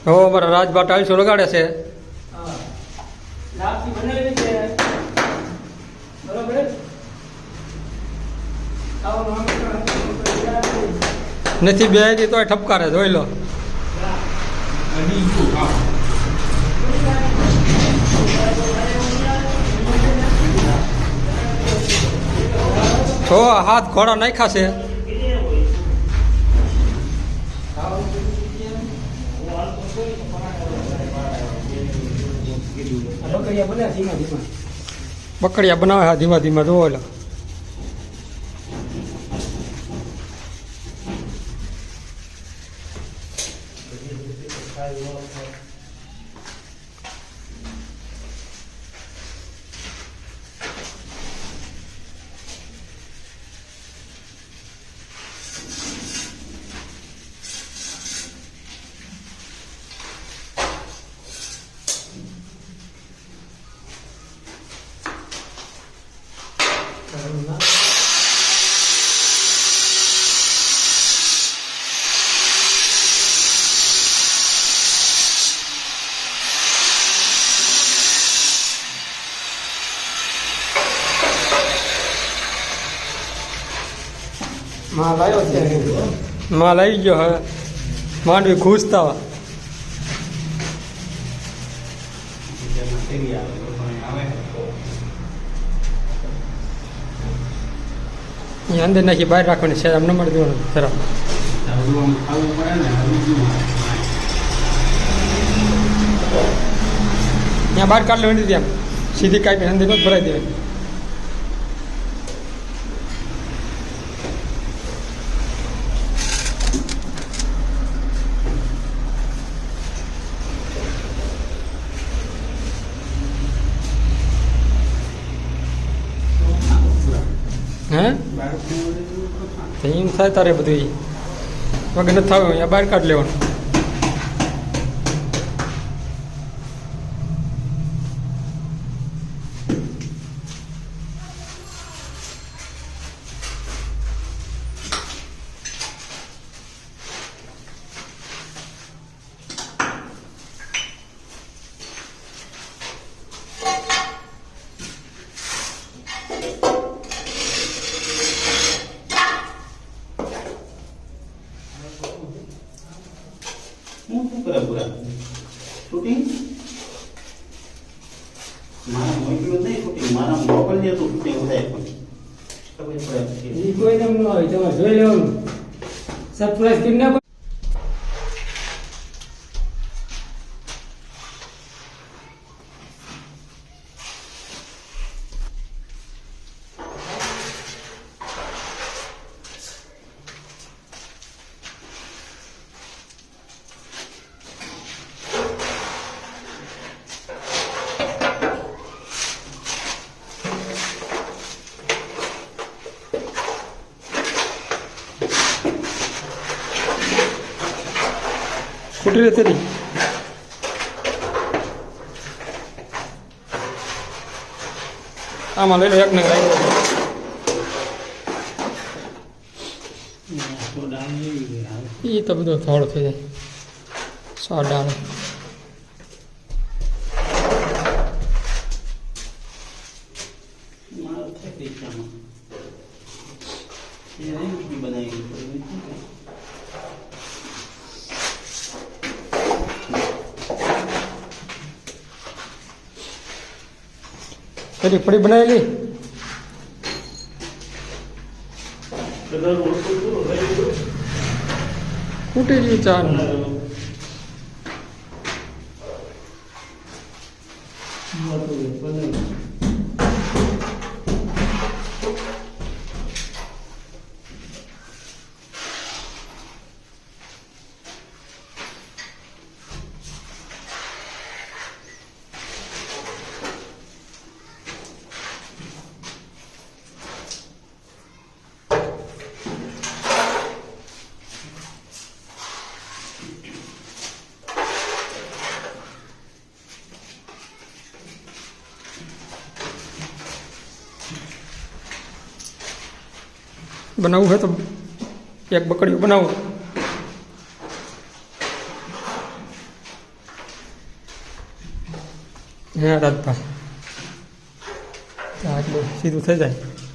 હો અમારા રાજભા ટાઈલ્સો લગાડે છે. નથી બે તોય ઠપકારે જોઈ લો. તો હાથ ઘોડા નાખ્યા છે. બકડિયા બનાવે હા ધીમા ધીમા જોવો લો. માલ આવી ગયો હવે માંડવી ઘૂસતા અહીંયા અંદર નાખી બહાર રાખવાની છે. આમ ન મળે દેવાનું જરા ત્યાં બહાર કાઢ લેવાની ત્યાં સીધી કાંઈ અંદર ભરાઈ દેવાની. હે એમ થાય તારે બધું વગર નથી થયું અહીંયા બહાર કાઢ લેવાનું. શૂટિંગ મારા મોકલ્યું નહીં શૂટિંગ મારા મોકલજે તો શૂટિંગ થાય પણ ખબર પડે એ કોઈ નામ ન હોય તમારે જોઈ લેવાનું સરપ્રાઈઝ કરી નાખો. ફૂટી રહી તેરી આમાં લઈ લો એક ને એ તો બધો થોડો થઈ જાય સોડા तेरी पड़ी बनाएली फूटी जी चार बनाऊ है तो एक बकड़ी बनाओ હા રાજભાઈ આટલું સીધું થઈ જાય